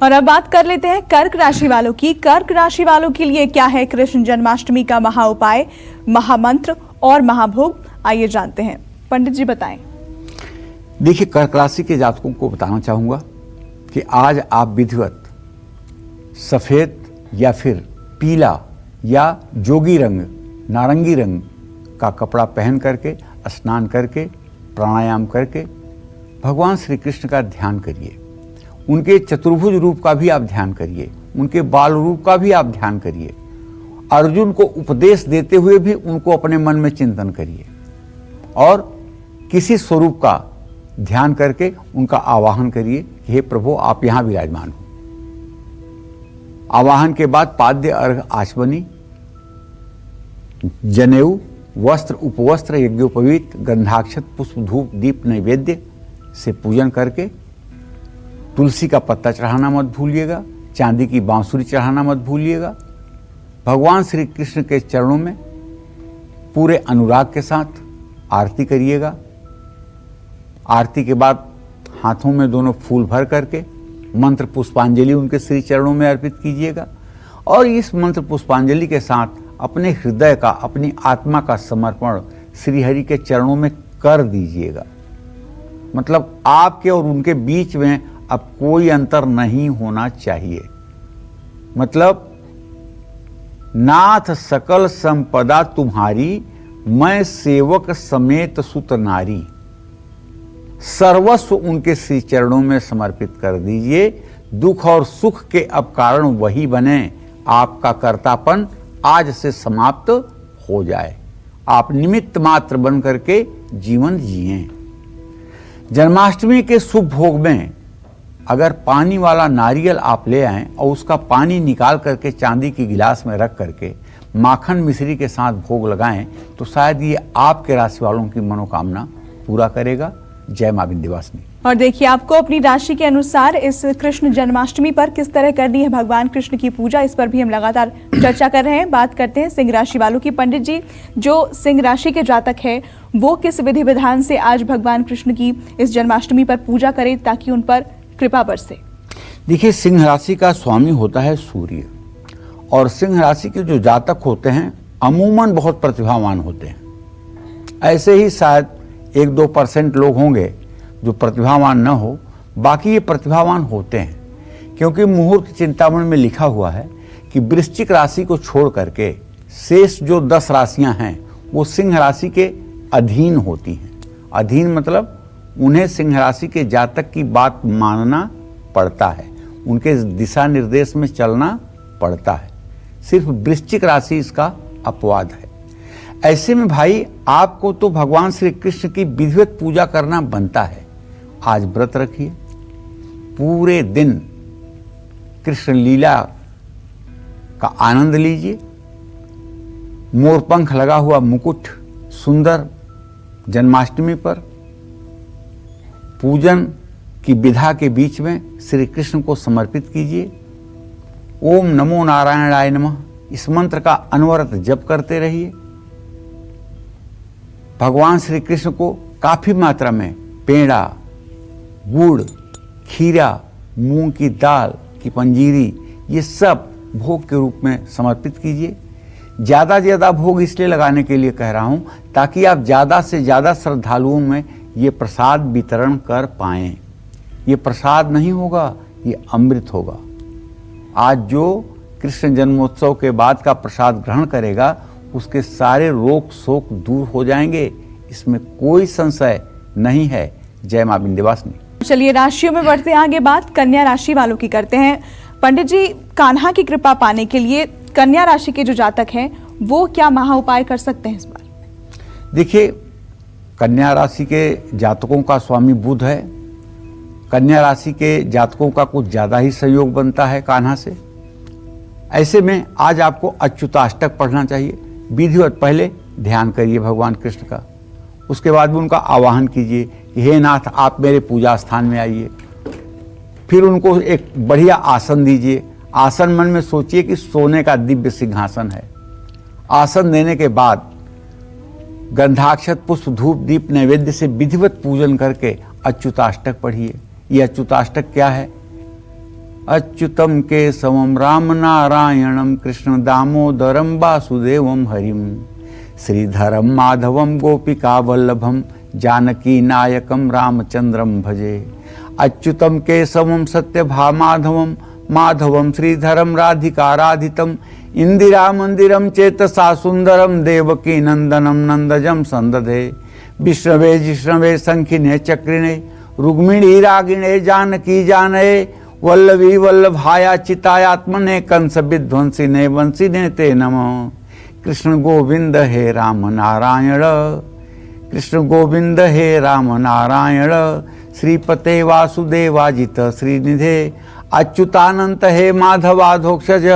और अब बात कर लेते हैं कर्क राशि वालों की। कर्क राशि वालों के लिए क्या है कृष्ण जन्माष्टमी का महा उपाय, महामंत्र और महाभोग, आइए जानते हैं। पंडित जी बताएं। देखिए, कर्क राशि के जातकों को बताना चाहूंगा कि आज आप विधिवत सफेद या फिर पीला या जोगी रंग, नारंगी रंग का कपड़ा पहन करके, स्नान करके, प्राणायाम करके भगवान श्री कृष्ण का ध्यान करिए। उनके चतुर्भुज रूप का भी आप ध्यान करिए, उनके बाल रूप का भी आप ध्यान करिए। अर्जुन को उपदेश देते हुए भी उनको अपने मन में चिंतन करिए और किसी स्वरूप का ध्यान करके उनका आवाहन करिए कि हे प्रभु, आप यहां विराजमान हो। आवाहन के बाद पाद्य, अर्घ, आचमनी, जनेऊ, वस्त्र, उपवस्त्र, यज्ञोपवीत, गंधाक्षत, पुष्प, धूप, दीप, नैवेद्य से पूजन करके तुलसी का पत्ता चढ़ाना मत भूलिएगा, चांदी की बांसुरी चढ़ाना मत भूलिएगा। भगवान श्री कृष्ण के चरणों में पूरे अनुराग के साथ आरती करिएगा। आरती के बाद हाथों में दोनों फूल भर करके मंत्र पुष्पांजलि उनके श्री चरणों में अर्पित कीजिएगा और इस मंत्र पुष्पांजलि के साथ अपने हृदय का, अपनी आत्मा का समर्पण श्री हरि के चरणों में कर दीजिएगा। मतलब आपके और उनके बीच में अब कोई अंतर नहीं होना चाहिए। मतलब नाथ सकल संपदा तुम्हारी, मैं सेवक समेत सुत नारी। सर्वस्व उनके श्री चरणों में समर्पित कर दीजिए। दुख और सुख के अब कारण वही बने। आपका कर्तापन आज से समाप्त हो जाए। आप निमित्त मात्र बन करके जीवन जिएं। जन्माष्टमी के शुभ भोग में अगर पानी वाला नारियल आप ले आएं और उसका पानी निकाल करके चांदी की गिलास में रख करके माखन मिश्री के साथ भोग लगाएं तो शायद ये आपके राशि वालों की मनोकामना पूरा करेगा। जय मां विंध्यवासिनी। और देखिए, आपको अपनी राशि के अनुसार इस कृष्ण जन्माष्टमी पर किस तरह करनी है भगवान कृष्ण की पूजा, इस पर भी हम लगातार चर्चा कर रहे हैं। बात करते हैं सिंह राशि वालों की। पंडित जी, जो सिंह राशि के जातक है वो किस विधि विधान से आज भगवान कृष्ण की इस जन्माष्टमी पर पूजा करें ताकि उन पर कृपा बरसे? देखिए, सिंह राशि का स्वामी होता है सूर्य और सिंह राशि के जो जातक होते हैं अमूमन बहुत प्रतिभावान होते हैं। ऐसे ही शायद 1-2% लोग होंगे जो प्रतिभावान न हो, बाकी ये प्रतिभावान होते हैं क्योंकि मुहूर्त चिंतामणि में लिखा हुआ है कि वृश्चिक राशि को छोड़ करके शेष जो 10 राशियां हैं वो सिंह राशि के अधीन होती हैं। अधीन मतलब उन्हें सिंह राशि के जातक की बात मानना पड़ता है, उनके दिशा निर्देश में चलना पड़ता है। सिर्फ वृश्चिक राशि इसका अपवाद है। ऐसे में भाई आपको तो भगवान श्री कृष्ण की विधिवत पूजा करना बनता है। आज व्रत रखिए, पूरे दिन कृष्ण लीला का आनंद लीजिए। मोरपंख लगा हुआ मुकुट सुंदर जन्माष्टमी पर पूजन की विधा के बीच में श्री कृष्ण को समर्पित कीजिए। ओम नमो नारायणाय नमः इस मंत्र का अनवरत जप करते रहिए। भगवान श्री कृष्ण को काफी मात्रा में पेड़ा, गुड़, खीरा, मूंग की दाल की पंजीरी, ये सब भोग के रूप में समर्पित कीजिए। ज़्यादा से ज़्यादा भोग इसलिए लगाने के लिए कह रहा हूँ ताकि आप ज़्यादा से ज़्यादा श्रद्धालुओं में ये प्रसाद वितरण कर पाएँ। ये प्रसाद नहीं होगा, ये अमृत होगा। आज जो कृष्ण जन्मोत्सव के बाद का प्रसाद ग्रहण करेगा उसके सारे रोग शोक दूर हो जाएंगे, इसमें कोई संशय नहीं है। जय मां विंध्यवासिनी। चलिए राशियों में बढ़ते हैं आगे। बात कन्या राशि वालों की करते हैं। पंडित जी, कान्हा की कृपा पाने के लिए कन्या राशि के जो जातक हैं वो क्या महा उपाय कर सकते हैं इस बार? देखिए, कन्या राशि के जातकों का स्वामी बुध है। कन्या राशि के जातकों का कुछ ज्यादा ही सहयोग बनता है कान्हा से। ऐसे में आज आपको अच्युताष्टक पढ़ना चाहिए। विधिवत पहले ध्यान करिए भगवान कृष्ण का, उसके बाद भी उनका आवाहन कीजिए कि हे नाथ, आप मेरे पूजा स्थान में आइए। फिर उनको एक बढ़िया आसन दीजिए। आसन मन में सोचिए कि सोने का दिव्य सिंहासन है। आसन देने के बाद गंधाक्षत, पुष्प, धूप, दीप, नैवेद्य से विधिवत पूजन करके अच्युताष्टक पढ़िए। ये अच्युताष्टक क्या है? अच्युतम केशवम राम नारायणम कृष्ण दामोदरम वासुदेवम हरिम श्रीधरम माधवम गोपिका वल्लभम जानकी नायकम रामचंद्रम भजे। अच्युतम केशवम सत्यभामाधवम माधवम श्रीधरम राधिकाराधितम इंदिरा मंदिरम चेतसा सुंदरम देवकी नंदनम नंदजम संदधे। विष्णवे जिष्णवे शंखिने चक्रिणे रुक्मिणी रागिणे जानकी जाने वल्लभी वल्लभाया चितायात्मने कंस विध्वंसिने वंशिने ते नमः। कृष्ण गोविंद हे राम नारायण कृष्ण गोविंद हे राम नारायण श्रीपते वासुदेवाजित श्रीनिधे अच्युतानंत हे माधवाधोक्षज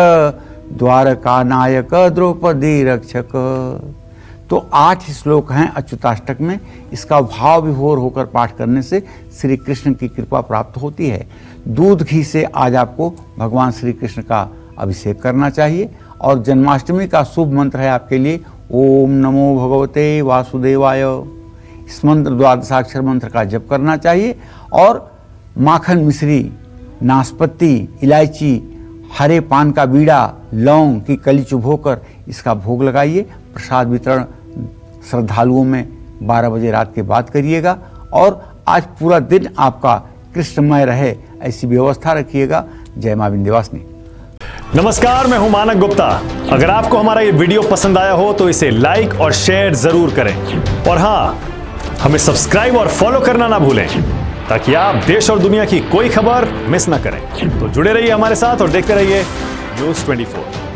द्वारका नायक द्रौपदी रक्षक। तो 8 श्लोक हैं अच्युताष्टक में। इसका भाव विभोर होकर पाठ करने से श्री कृष्ण की कृपा प्राप्त होती है। दूध घी से आज आपको भगवान श्री कृष्ण का अभिषेक करना चाहिए और जन्माष्टमी का शुभ मंत्र है आपके लिए ओम नमो भगवते वासुदेवाय। इस मंत्र द्वादशाक्षर मंत्र का जप करना चाहिए और माखन मिश्री नाशपत्ती इलायची हरे पान का बीड़ा लौंग की कली चुभोकर इसका भोग लगाइए। प्रसाद वितरण श्रद्धालुओं में 12 बजे रात के बाद करिएगा और आज पूरा दिन आपका कृष्णमय रहे ऐसी व्यवस्था रखिएगा। जय मां विंध्यवासिनी। नमस्कार, मैं हूं मानक गुप्ता। अगर आपको हमारा ये वीडियो पसंद आया हो तो इसे लाइक और शेयर जरूर करें और हाँ, हमें सब्सक्राइब और फॉलो करना ना भूलें ताकि आप देश और दुनिया की कोई खबर मिस ना करें। तो जुड़े रहिए हमारे साथ और देखते रहिए न्यूज़ 24।